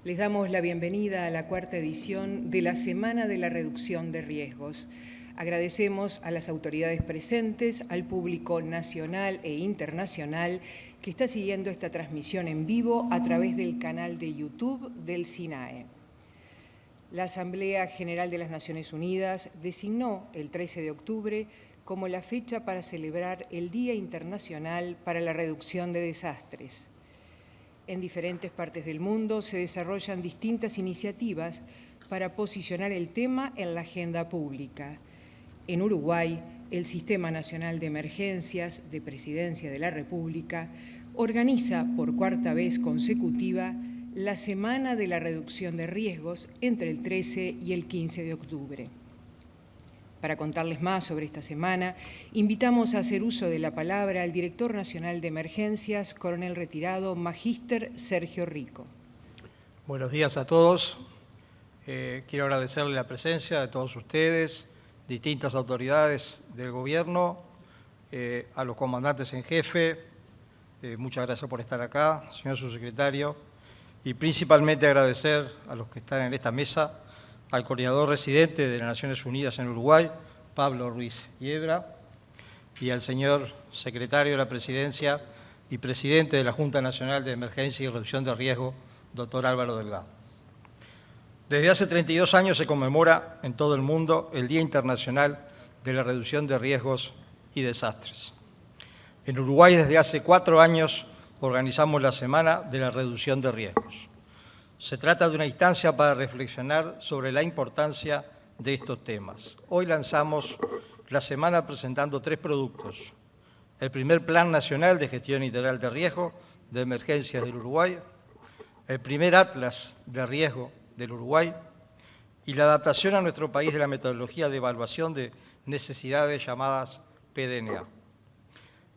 Les damos la bienvenida a la cuarta edición de la Semana de la Reducción de Riesgos. Agradecemos a las autoridades presentes, al público nacional e internacional que está siguiendo esta transmisión en vivo a través del canal de YouTube del SINAE. La Asamblea General de las Naciones Unidas designó el 13 de octubre como la fecha para celebrar el Día Internacional para la Reducción de Desastres. En diferentes partes del mundo se desarrollan distintas iniciativas para posicionar el tema en la agenda pública. En Uruguay, el Sistema Nacional de Emergencias de Presidencia de la República organiza por cuarta vez consecutiva la Semana de la Reducción de Riesgos entre el 13 y el 15 de octubre. Para contarles más sobre esta semana, invitamos a hacer uso de la palabra al Director Nacional de Emergencias, coronel retirado, Magíster Sergio Rico. Buenos días a todos. Quiero agradecerle la presencia de todos ustedes, distintas autoridades del gobierno, a los comandantes en jefe. Muchas gracias por estar acá, señor subsecretario. Y principalmente agradecer a los que están en esta mesa, al coordinador residente de las Naciones Unidas en Uruguay, Pablo Ruiz Hiebra, y al señor secretario de la Presidencia y presidente de la Junta Nacional de Emergencia y Reducción de Riesgo, doctor Álvaro Delgado. Desde hace 32 años se conmemora en todo el mundo el Día Internacional de la Reducción de Riesgos y Desastres. En Uruguay, desde hace 4 años, organizamos la Semana de la Reducción de Riesgos. Se trata de una instancia para reflexionar sobre la importancia de estos temas. Hoy lanzamos la semana presentando 3 productos. El primer Plan Nacional de Gestión Integral de Riesgo de Emergencias del Uruguay, el primer Atlas de Riesgo del Uruguay y la adaptación a nuestro país de la metodología de evaluación de necesidades llamadas PDNA.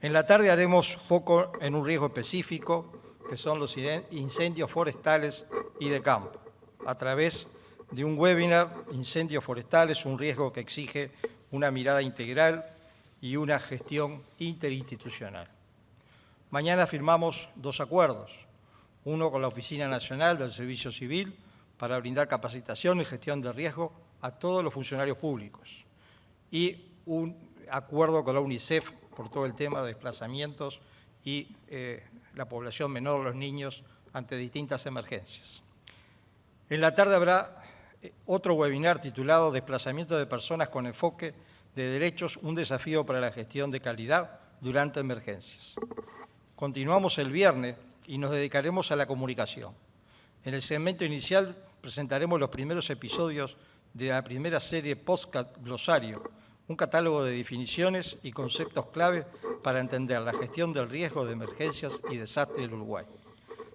En la tarde haremos foco en un riesgo específico, que son los incendios forestales y de campo, a través de un webinar, Incendios Forestales, un riesgo que exige una mirada integral y una gestión interinstitucional. Mañana firmamos 2 acuerdos, uno con la Oficina Nacional del Servicio Civil para brindar capacitación y gestión de riesgo a todos los funcionarios públicos y un acuerdo con la UNICEF por todo el tema de desplazamientos y la población menor, los niños, ante distintas emergencias. En la tarde habrá otro webinar titulado Desplazamiento de personas con enfoque de derechos, un desafío para la gestión de calidad durante emergencias. Continuamos el viernes y nos dedicaremos a la comunicación. En el segmento inicial presentaremos los primeros episodios de la primera serie Podcast Glosario, un catálogo de definiciones y conceptos clave para entender la gestión del riesgo de emergencias y desastres en Uruguay.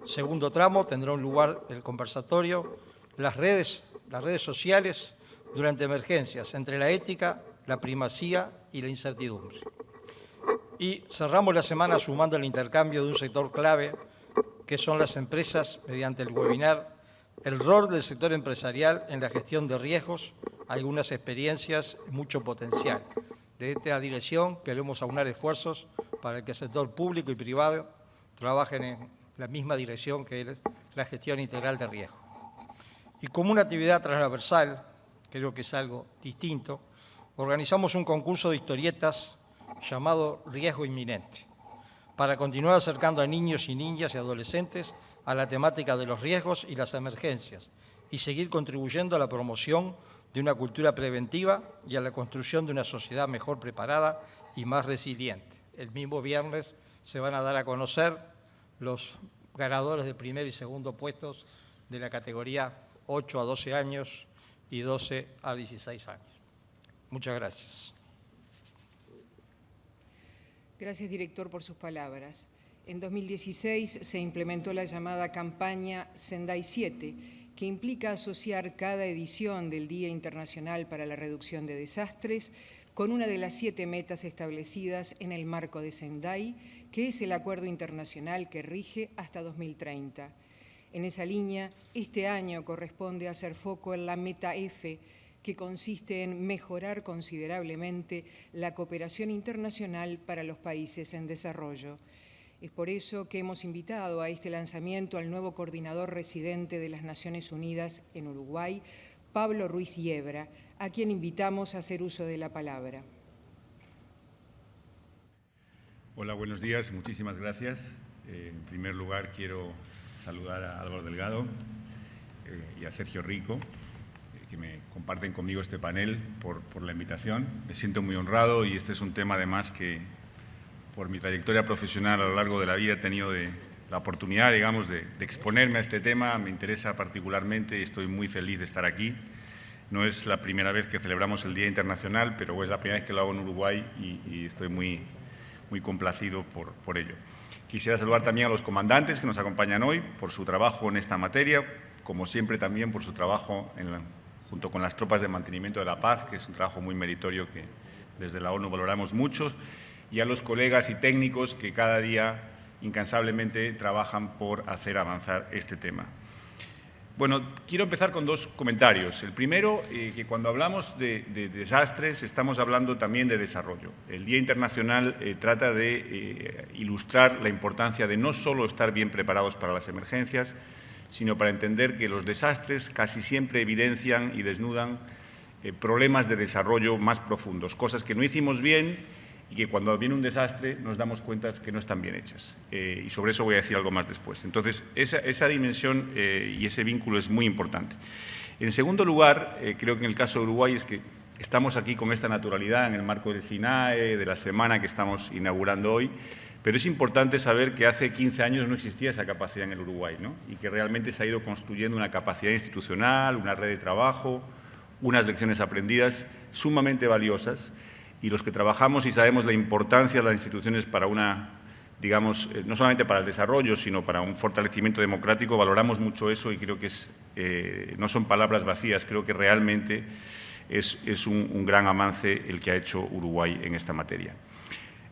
Segundo tramo tendrá un lugar el conversatorio, las redes sociales durante emergencias, entre la ética, la primacía y la incertidumbre. Y cerramos la semana sumando el intercambio de un sector clave, que son las empresas, mediante el webinar, el rol del sector empresarial en la gestión de riesgos, algunas experiencias, mucho potencial. De esta dirección queremos aunar esfuerzos para que el sector público y privado trabajen en la misma dirección que es la gestión integral de riesgo. Y como una actividad transversal, creo que es algo distinto, organizamos un concurso de historietas llamado Riesgo Inminente, para continuar acercando a niños y niñas y adolescentes a la temática de los riesgos y las emergencias y seguir contribuyendo a la promoción de una cultura preventiva y a la construcción de una sociedad mejor preparada y más resiliente. El mismo viernes se van a dar a conocer los ganadores de primer y segundo puestos de la categoría 8 a 12 años y 12 a 16 años. Muchas gracias. Gracias, director, por sus palabras. En 2016 se implementó la llamada campaña Sendai 7, que implica asociar cada edición del Día Internacional para la Reducción de Desastres con una de las 7 metas establecidas en el marco de Sendai, que es el acuerdo internacional que rige hasta 2030. En esa línea, este año corresponde hacer foco en la meta F, que consiste en mejorar considerablemente la cooperación internacional para los países en desarrollo. Es por eso que hemos invitado a este lanzamiento al nuevo coordinador residente de las Naciones Unidas en Uruguay, Pablo Ruiz Yebra, a quien invitamos a hacer uso de la palabra. Hola, buenos días, muchísimas gracias. En primer lugar, quiero saludar a Álvaro Delgado y a Sergio Rico, que me comparten conmigo este panel por la invitación. Me siento muy honrado y este es un tema además que por mi trayectoria profesional a lo largo de la vida he tenido la oportunidad, digamos, de exponerme a este tema. Me interesa particularmente y estoy muy feliz de estar aquí. No es la primera vez que celebramos el Día Internacional, pero es la primera vez que lo hago en Uruguay y estoy muy complacido por ello. Quisiera saludar también a los comandantes que nos acompañan hoy por su trabajo en esta materia, como siempre también por su trabajo junto con las tropas de mantenimiento de la paz, que es un trabajo muy meritorio que desde la ONU valoramos mucho, y a los colegas y técnicos que cada día incansablemente trabajan por hacer avanzar este tema. Bueno, quiero empezar con dos comentarios. El primero, que cuando hablamos de desastres estamos hablando también de desarrollo. El Día Internacional trata de ilustrar la importancia de no solo estar bien preparados para las emergencias, sino para entender que los desastres casi siempre evidencian y desnudan problemas de desarrollo más profundos, cosas que no hicimos bien y que cuando viene un desastre nos damos cuenta que no están bien hechas. Y sobre eso voy a decir algo más después. Entonces, esa dimensión y ese vínculo es muy importante. En segundo lugar, creo que en el caso de Uruguay es que estamos aquí con esta naturalidad en el marco del SINAE, de la semana que estamos inaugurando hoy, pero es importante saber que hace 15 años no existía esa capacidad en el Uruguay, ¿no? Y que realmente se ha ido construyendo una capacidad institucional, una red de trabajo, unas lecciones aprendidas sumamente valiosas. Y los que trabajamos y sabemos la importancia de las instituciones para digamos, no solamente para el desarrollo, sino para un fortalecimiento democrático, valoramos mucho eso y creo que no son palabras vacías, creo que realmente es un gran avance el que ha hecho Uruguay en esta materia.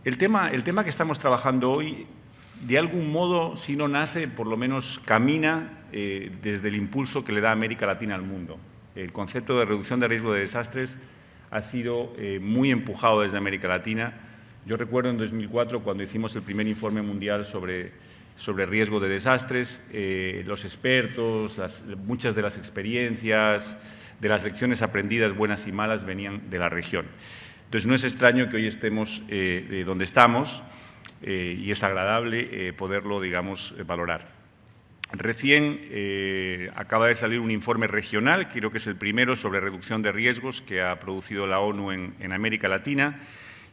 El tema que estamos trabajando hoy, de algún modo, si no nace, por lo menos camina desde el impulso que le da América Latina al mundo. El concepto de reducción de riesgo de desastres ha sido muy empujado desde América Latina. Yo recuerdo en 2004, cuando hicimos el primer informe mundial sobre riesgo de desastres, los expertos, muchas de las experiencias, de las lecciones aprendidas, buenas y malas, venían de la región. Entonces, no es extraño que hoy estemos donde estamos y es agradable poderlo, digamos, valorar. Recién acaba de salir un informe regional, creo que es el primero, sobre reducción de riesgos que ha producido la ONU en América Latina,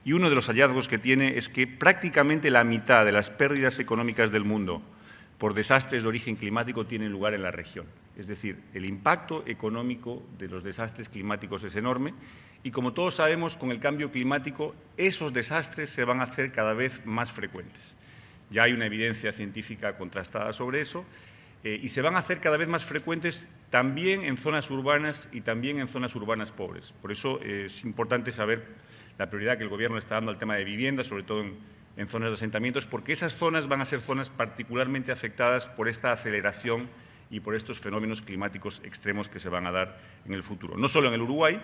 y uno de los hallazgos que tiene es que prácticamente la mitad de las pérdidas económicas del mundo por desastres de origen climático tienen lugar en la región. Es decir, el impacto económico de los desastres climáticos es enorme y, como todos sabemos, con el cambio climático esos desastres se van a hacer cada vez más frecuentes. Ya hay una evidencia científica contrastada sobre eso y se van a hacer cada vez más frecuentes también en zonas urbanas y también en zonas urbanas pobres. Por eso es importante saber la prioridad que el Gobierno le está dando al tema de vivienda, sobre todo en zonas de asentamientos, porque esas zonas van a ser zonas particularmente afectadas por esta aceleración y por estos fenómenos climáticos extremos que se van a dar en el futuro. No solo en el Uruguay,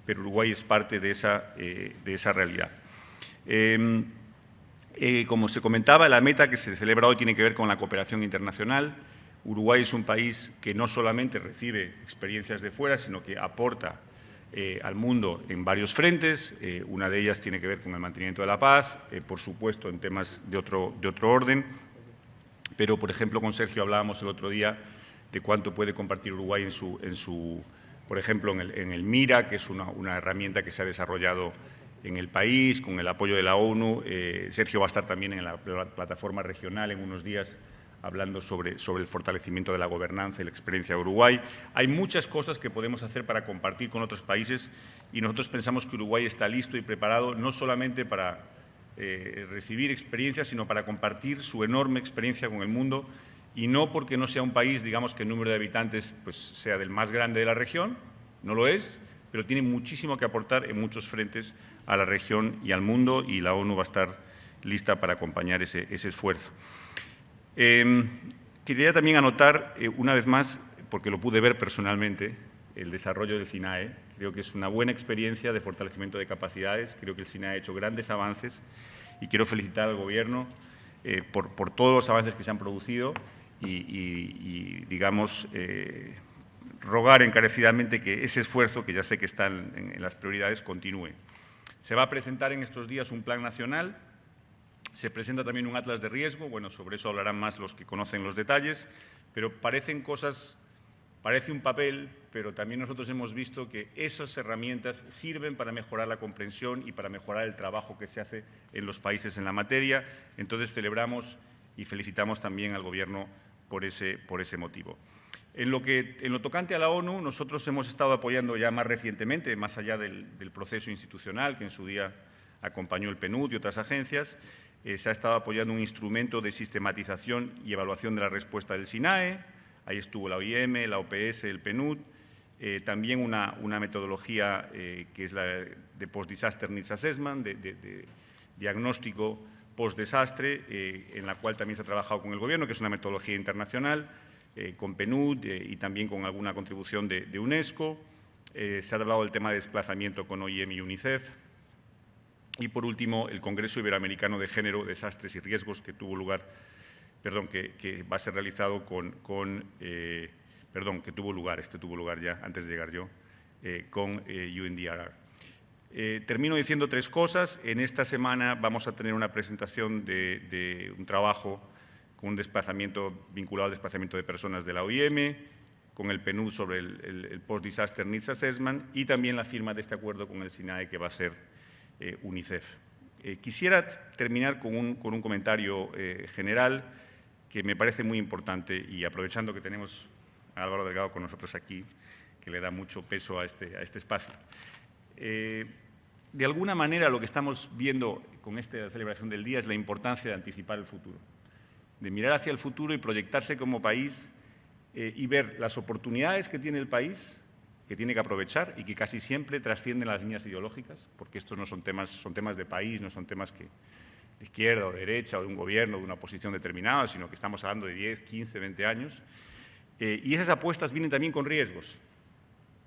pero Uruguay es parte de esa realidad. Como se comentaba, la meta que se celebra hoy tiene que ver con la cooperación internacional. Uruguay es un país que no solamente recibe experiencias de fuera, sino que aporta al mundo en varios frentes. Una de ellas tiene que ver con el mantenimiento de la paz, por supuesto en temas de otro orden, pero por ejemplo con Sergio hablábamos el otro día de cuánto puede compartir Uruguay por ejemplo en el MIRA, que es una herramienta que se ha desarrollado en el país, con el apoyo de la ONU. Sergio va a estar también en la plataforma regional en unos días hablando sobre el fortalecimiento de la gobernanza y la experiencia de Uruguay. Hay muchas cosas que podemos hacer para compartir con otros países y nosotros pensamos que Uruguay está listo y preparado no solamente para recibir experiencias, sino para compartir su enorme experiencia con el mundo, y no porque no sea un país, digamos, que el número de habitantes pues, sea del más grande de la región, no lo es, pero tiene muchísimo que aportar en muchos frentes a la región y al mundo, y la ONU va a estar lista para acompañar ese esfuerzo. Quería también anotar, una vez más, porque lo pude ver personalmente, el desarrollo del SINAE. Creo que es una buena experiencia de fortalecimiento de capacidades, creo que el SINAE ha hecho grandes avances y quiero felicitar al Gobierno por todos los avances que se han producido y digamos, rogar encarecidamente que ese esfuerzo, que ya sé que está en las prioridades, continúe. Se va a presentar en estos días un plan nacional, se presenta también un atlas de riesgo, bueno, sobre eso hablarán más los que conocen los detalles, pero parece un papel, pero también nosotros hemos visto que esas herramientas sirven para mejorar la comprensión y para mejorar el trabajo que se hace en los países en la materia. Entonces celebramos y felicitamos también al Gobierno por ese motivo. En lo tocante a la ONU, nosotros hemos estado apoyando ya más recientemente, más allá del proceso institucional que en su día acompañó el PNUD y otras agencias, se ha estado apoyando un instrumento de sistematización y evaluación de la respuesta del SINAE. Ahí estuvo la OIM, la OPS, el PNUD, también una metodología que es la de Post-Disaster Needs Assessment, de diagnóstico post-desastre, en la cual también se ha trabajado con el Gobierno, que es una metodología internacional, con PNUD y también con alguna contribución de UNESCO. Se ha hablado del tema de desplazamiento con OIM y UNICEF. Y, por último, el Congreso Iberoamericano de Género, Desastres y Riesgos, que va a ser realizado tuvo lugar ya, antes de llegar yo, con UNDRR. Termino diciendo tres cosas. En esta semana vamos a tener una presentación de un trabajo con un desplazamiento vinculado al desplazamiento de personas de la OIM, con el PNUD sobre el Post-Disaster Needs Assessment y también la firma de este acuerdo con el SINAE que va a ser UNICEF. Quisiera terminar con un comentario general que me parece muy importante y aprovechando que tenemos a Álvaro Delgado con nosotros aquí, que le da mucho peso a este espacio. De alguna manera lo que estamos viendo con esta celebración del día es la importancia de anticipar el futuro, de mirar hacia el futuro y proyectarse como país y ver las oportunidades que tiene el país, que tiene que aprovechar y que casi siempre trascienden las líneas ideológicas, porque estos no son temas de país, no son temas de izquierda o de derecha o de un gobierno, de una posición determinada, sino que estamos hablando de 10, 15, 20 años. Y esas apuestas vienen también con riesgos.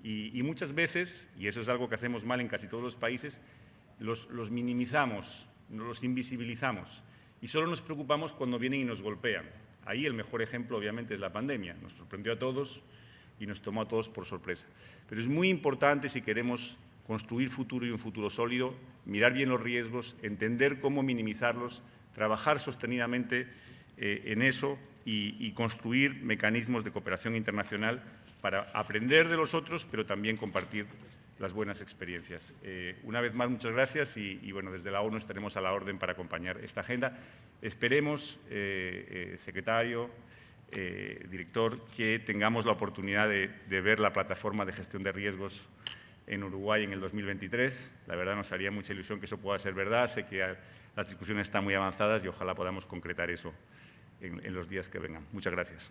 Y muchas veces, y eso es algo que hacemos mal en casi todos los países, los minimizamos, los invisibilizamos y solo nos preocupamos cuando vienen y nos golpean. Ahí el mejor ejemplo, obviamente, es la pandemia. Nos sorprendió a todos y nos tomó a todos por sorpresa. Pero es muy importante, si queremos construir futuro y un futuro sólido, mirar bien los riesgos, entender cómo minimizarlos, trabajar sostenidamente en eso y construir mecanismos de cooperación internacional para aprender de los otros, pero también compartir las buenas experiencias. Una vez más, muchas gracias y bueno, desde la ONU estaremos a la orden para acompañar esta agenda. Esperemos, secretario, director, que tengamos la oportunidad de ver la plataforma de gestión de riesgos en Uruguay en el 2023. La verdad nos haría mucha ilusión que eso pueda ser verdad. Sé que las discusiones están muy avanzadas y ojalá podamos concretar eso en los días que vengan. Muchas gracias.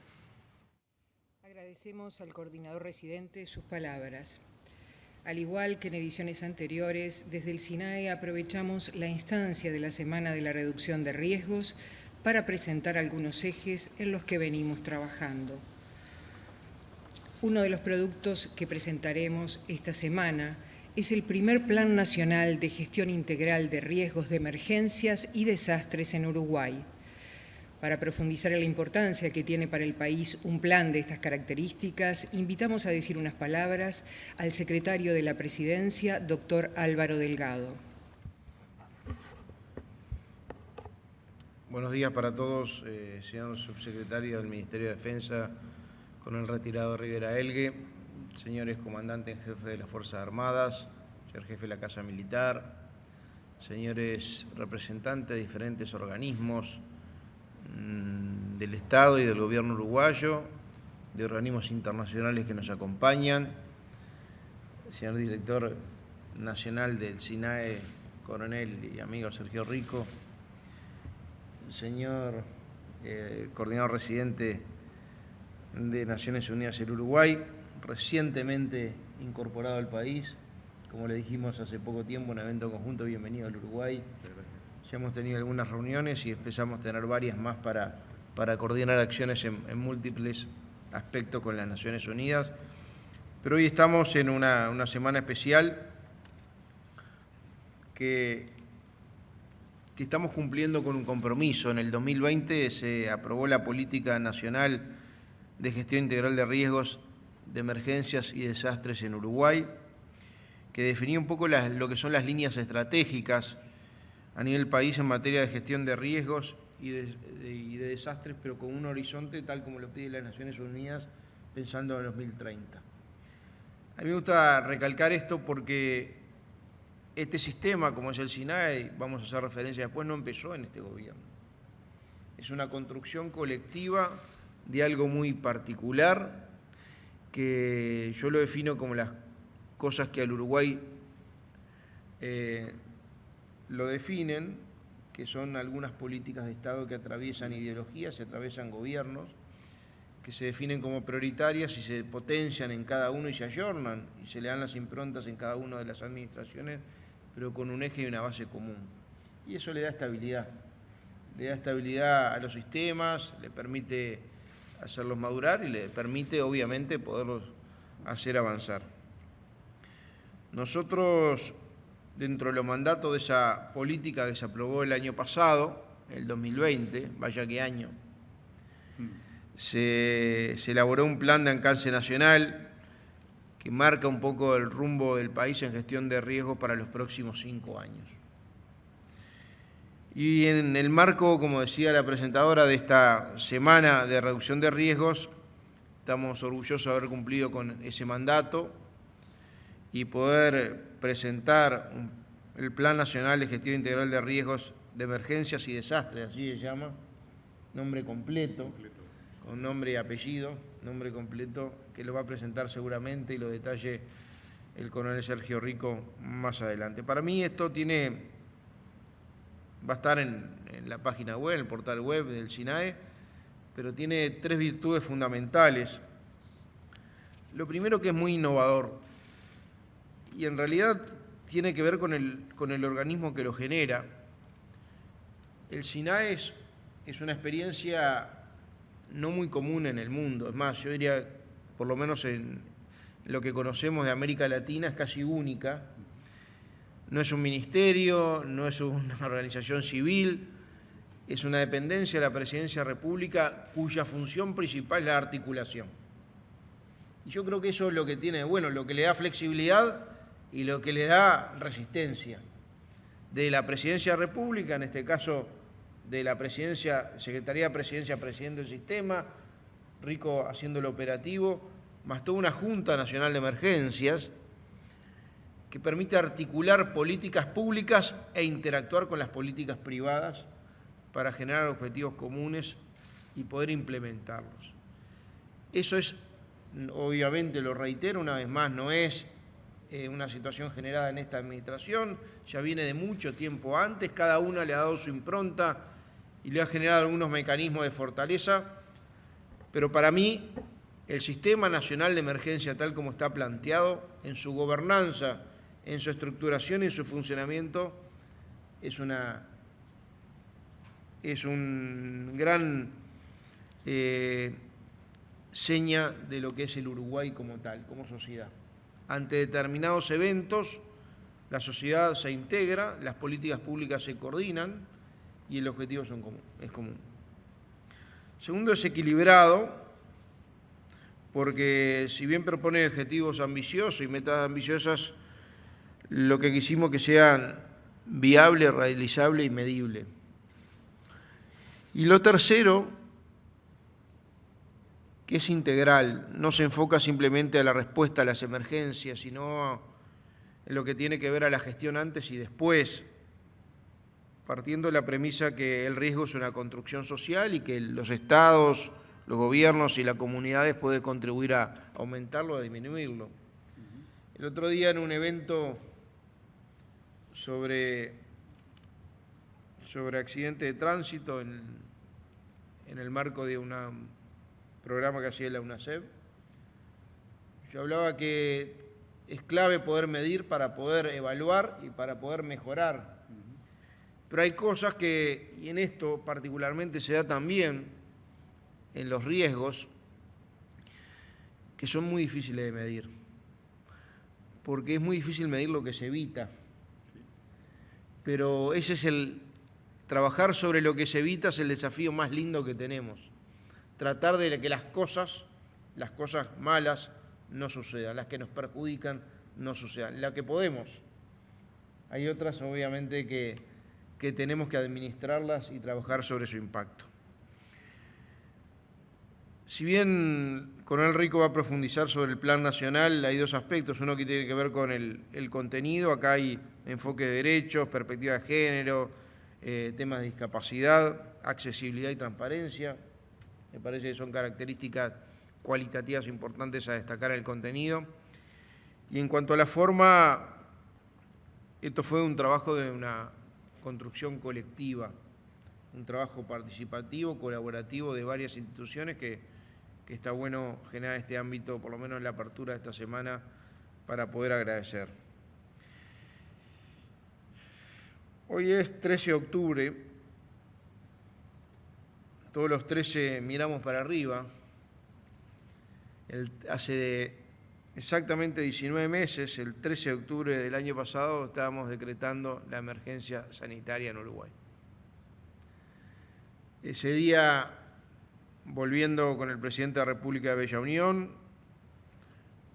Agradecemos al coordinador residente sus palabras. Al igual que en ediciones anteriores, desde el SINAE aprovechamos la instancia de la Semana de la Reducción de Riesgos para presentar algunos ejes en los que venimos trabajando. Uno de los productos que presentaremos esta semana es el primer Plan Nacional de Gestión Integral de Riesgos de Emergencias y Desastres en Uruguay. Para profundizar en la importancia que tiene para el país un plan de estas características, invitamos a decir unas palabras al secretario de la Presidencia, doctor Álvaro Delgado. Buenos días para todos, señor subsecretario del Ministerio de Defensa, coronel retirado Rivera Elgue, señores comandantes en jefe de las Fuerzas Armadas, señor jefe de la Casa Militar, señores representantes de diferentes organismos del Estado y del Gobierno uruguayo, de organismos internacionales que nos acompañan, señor director nacional del SINAE, coronel y amigo Sergio Rico, señor coordinador residente de Naciones Unidas en Uruguay, recientemente incorporado al país, como le dijimos hace poco tiempo, un evento conjunto, bienvenido al Uruguay. Ya hemos tenido algunas reuniones y empezamos a tener varias más para coordinar acciones en múltiples aspectos con las Naciones Unidas. Pero hoy estamos en una semana especial que que estamos cumpliendo con un compromiso. En el 2020 se aprobó la Política Nacional de Gestión Integral de Riesgos de Emergencias y Desastres en Uruguay, que definía un poco lo que son las líneas estratégicas a nivel país en materia de gestión de riesgos y de desastres, pero con un horizonte tal como lo pide las Naciones Unidas, pensando en el 2030. A mí me gusta recalcar esto porque este sistema, como es el SINAE, vamos a hacer referencia después, no empezó en este gobierno. Es una construcción colectiva de algo muy particular, que yo lo defino como las cosas que al Uruguay lo definen, que son algunas políticas de Estado que atraviesan ideologías, se atraviesan gobiernos, que se definen como prioritarias y se potencian en cada uno y se ayornan y se le dan las improntas en cada una de las administraciones, pero con un eje y una base común. Y eso le da estabilidad a los sistemas, le permite hacerlos madurar y le permite, obviamente, poderlos hacer avanzar. Nosotros, dentro de los mandatos de esa política que se aprobó el año pasado, el 2020, vaya qué año, se elaboró un plan de alcance nacional que marca un poco el rumbo del país en gestión de riesgos para los próximos 5 años. Y en el marco, como decía la presentadora, de esta semana de reducción de riesgos, estamos orgullosos de haber cumplido con ese mandato y poder presentar el Plan Nacional de Gestión Integral de Riesgos de Emergencias y Desastres, así se llama, nombre completo, con nombre y apellido, nombre completo, que lo va a presentar seguramente y lo detalle el coronel Sergio Rico más adelante. Para mí esto va a estar en la página web, en el portal web del SINAE, pero tiene 3 virtudes fundamentales. Lo primero, que es muy innovador y en realidad tiene que ver con el organismo que lo genera. El SINAE es una experiencia no muy común en el mundo. Es más, yo diría, por lo menos en lo que conocemos de América Latina, es casi única. No es un ministerio, no es una organización civil, es una dependencia de la Presidencia de la República cuya función principal es la articulación. Y yo creo que eso es lo que tiene, bueno, lo que le da flexibilidad y lo que le da resistencia. De la Presidencia de la República, en este caso de la Presidencia, Secretaría de Presidencia, presidiendo el sistema, Rico haciéndolo operativo, más toda una Junta Nacional de Emergencias que permite articular políticas públicas e interactuar con las políticas privadas para generar objetivos comunes y poder implementarlos. Eso es, obviamente lo reitero una vez más, no es una situación generada en esta administración, ya viene de mucho tiempo antes, cada una le ha dado su impronta y le ha generado algunos mecanismos de fortaleza, pero para mí el Sistema Nacional de Emergencia, tal como está planteado, en su gobernanza, en su estructuración y en su funcionamiento, es un gran seña de lo que es el Uruguay como tal, como sociedad. Ante determinados eventos, la sociedad se integra, las políticas públicas se coordinan y el objetivo es común. Segundo, es equilibrado, porque si bien propone objetivos ambiciosos y metas ambiciosas, lo que quisimos que sean viables, realizables y medibles. Y lo tercero, que es integral, no se enfoca simplemente a la respuesta a las emergencias, sino en lo que tiene que ver a la gestión antes y después, partiendo de la premisa que el riesgo es una construcción social y que los estados, los gobiernos y las comunidades pueden contribuir a aumentarlo o a disminuirlo. El otro día en un evento sobre accidentes de tránsito en el marco de un programa que hacía la UNACEF, yo hablaba que es clave poder medir para poder evaluar y para poder mejorar. Pero hay cosas que, y en esto particularmente se da también, en los riesgos, que son muy difíciles de medir. Porque es muy difícil medir lo que se evita. Pero ese es trabajar sobre lo que se evita es el desafío más lindo que tenemos. Tratar de que las cosas malas no sucedan, las que nos perjudican no sucedan, las que podemos. Hay otras, obviamente, que tenemos que administrarlas y trabajar sobre su impacto. Si bien Coronel Rico va a profundizar sobre el plan nacional, hay dos aspectos. Uno que tiene que ver con el contenido. Acá hay enfoque de derechos, perspectiva de género, temas de discapacidad, accesibilidad y transparencia. Me parece que son características cualitativas importantes a destacar en el contenido. Y en cuanto a la forma, esto fue un trabajo de una construcción colectiva, un trabajo participativo, colaborativo de varias instituciones que está bueno generar este ámbito, por lo menos en la apertura de esta semana, para poder agradecer. Hoy es 13 de octubre, todos los 13 miramos para arriba. Hace exactamente 19 meses, el 13 de octubre del año pasado, estábamos decretando la emergencia sanitaria en Uruguay. Ese día, volviendo con el presidente de la República de Bella Unión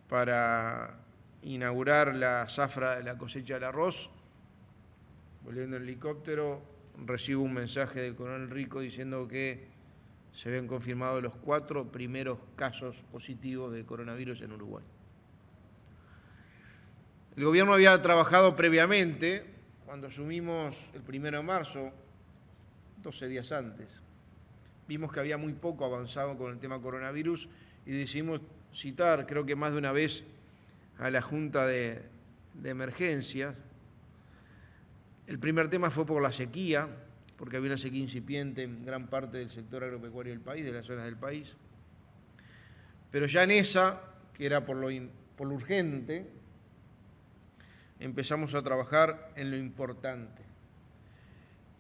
para inaugurar la zafra de la cosecha del arroz, volviendo en helicóptero, recibo un mensaje del coronel Rico diciendo que se habían confirmado los 4 primeros casos positivos de coronavirus en Uruguay. El gobierno había trabajado previamente, cuando asumimos el 1 de marzo, 12 días antes. Vimos que había muy poco avanzado con el tema coronavirus y decidimos citar, creo que más de una vez, a la Junta de Emergencias. El primer tema fue por la sequía, porque había una sequía incipiente en gran parte del sector agropecuario del país, de las zonas del país. Pero ya en esa, que era por lo urgente, empezamos a trabajar en lo importante.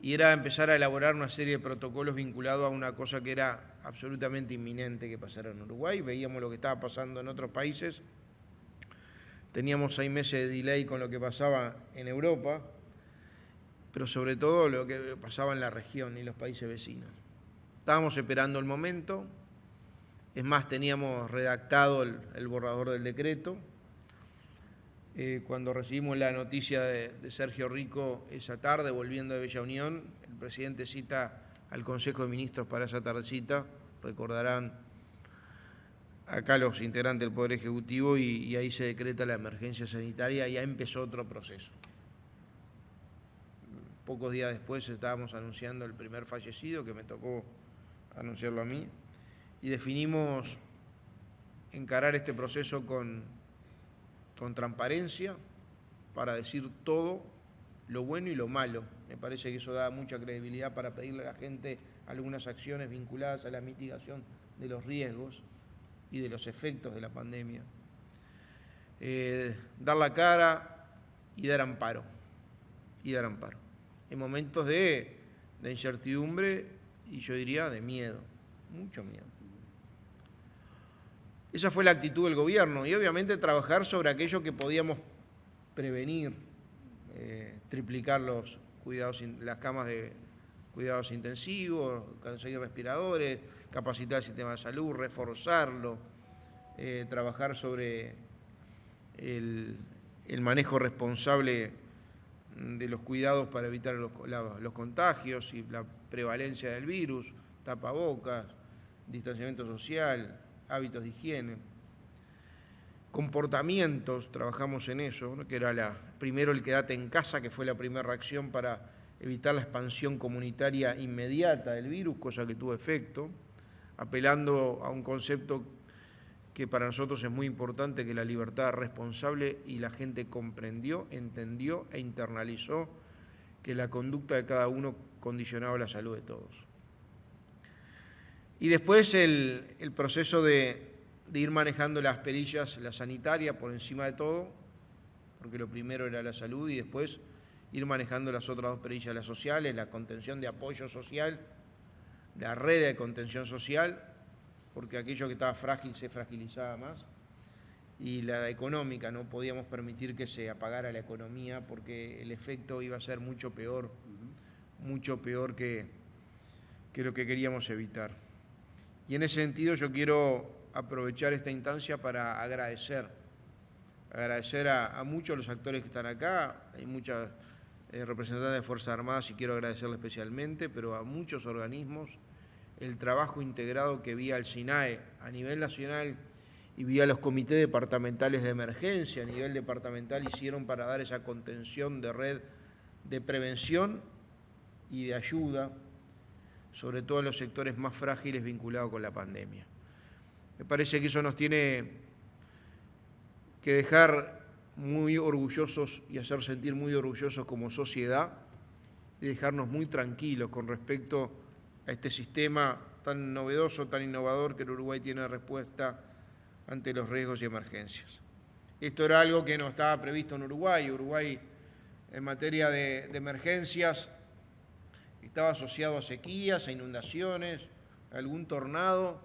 Y era empezar a elaborar una serie de protocolos vinculados a una cosa que era absolutamente inminente que pasara en Uruguay. Veíamos lo que estaba pasando en otros países. Teníamos 6 meses de delay con lo que pasaba en Europa, pero sobre todo lo que pasaba en la región y los países vecinos. Estábamos esperando el momento. Es más, teníamos redactado el borrador del decreto. Cuando recibimos la noticia de Sergio Rico esa tarde, volviendo de Bella Unión, el presidente cita al Consejo de Ministros para esa tardecita, recordarán acá los integrantes del Poder Ejecutivo, y ahí se decreta la emergencia sanitaria y ya empezó otro proceso. Pocos días después estábamos anunciando el primer fallecido, que me tocó anunciarlo a mí, y definimos encarar este proceso con transparencia, para decir todo lo bueno y lo malo. Me parece que eso da mucha credibilidad para pedirle a la gente algunas acciones vinculadas a la mitigación de los riesgos y de los efectos de la pandemia. Dar la cara y dar amparo. En momentos de incertidumbre y yo diría de miedo, mucho miedo. Esa fue la actitud del gobierno y obviamente trabajar sobre aquello que podíamos prevenir, triplicar los cuidados, las camas de cuidados intensivos, conseguir respiradores, capacitar el sistema de salud, reforzarlo, trabajar sobre el manejo responsable de los cuidados para evitar los contagios y la prevalencia del virus, tapabocas, distanciamiento social, hábitos de higiene, comportamientos, trabajamos en eso, ¿no? Que era primero el quédate en casa, que fue la primera reacción para evitar la expansión comunitaria inmediata del virus, cosa que tuvo efecto, apelando a un concepto que para nosotros es muy importante, que la libertad responsable, y la gente comprendió, entendió e internalizó que la conducta de cada uno condicionaba la salud de todos. Y después el proceso de ir manejando las perillas, la sanitaria por encima de todo, porque lo primero era la salud, y después ir manejando las otras 2 perillas, las sociales, la contención de apoyo social, la red de contención social, porque aquello que estaba frágil se fragilizaba más, y la económica, no podíamos permitir que se apagara la economía porque el efecto iba a ser mucho peor mucho peor que lo que queríamos evitar. Y en ese sentido yo quiero aprovechar esta instancia para agradecer a muchos de los actores que están acá. Hay muchas representantes de Fuerzas Armadas y quiero agradecerle especialmente, pero a muchos organismos, el trabajo integrado que vía el SINAE a nivel nacional y vía los comités departamentales de emergencia a nivel departamental hicieron para dar esa contención de red de prevención y de ayuda, sobre todo en los sectores más frágiles vinculados con la pandemia. Me parece que eso nos tiene que dejar muy orgullosos y hacer sentir muy orgullosos como sociedad y dejarnos muy tranquilos con respecto a este sistema tan novedoso, tan innovador que el Uruguay tiene respuesta ante los riesgos y emergencias. Esto era algo que no estaba previsto en Uruguay. Uruguay, en materia de emergencias, estaba asociado a sequías, a inundaciones, a algún tornado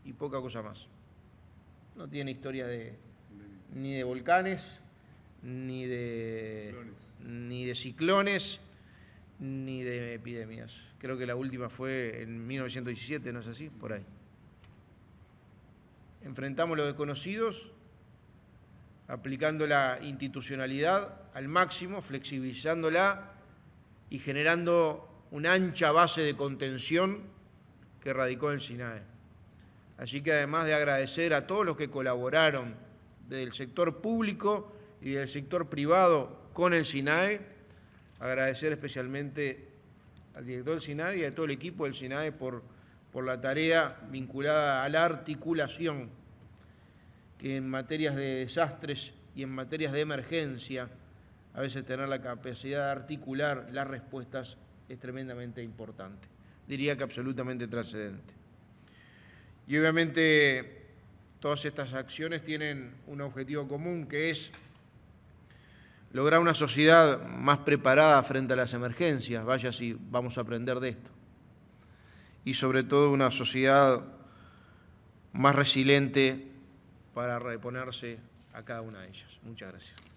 y poca cosa más. No tiene historia ni de volcanes, ni de ciclones, ni de epidemias. Creo que la última fue en 1917, ¿no es así? Por ahí. Enfrentamos los desconocidos aplicando la institucionalidad al máximo, flexibilizándola y generando una ancha base de contención que radicó en el SINAE. Así que además de agradecer a todos los que colaboraron del sector público y del sector privado con el SINAE, agradecer especialmente al director del SINAE y a todo el equipo del SINAE por la tarea vinculada a la articulación, que en materias de desastres y en materias de emergencia, a veces tener la capacidad de articular las respuestas es tremendamente importante, diría que absolutamente trascendente. Y obviamente todas estas acciones tienen un objetivo común, que es lograr una sociedad más preparada frente a las emergencias, vaya si vamos a aprender de esto, y sobre todo una sociedad más resiliente para reponerse a cada una de ellas. Muchas gracias.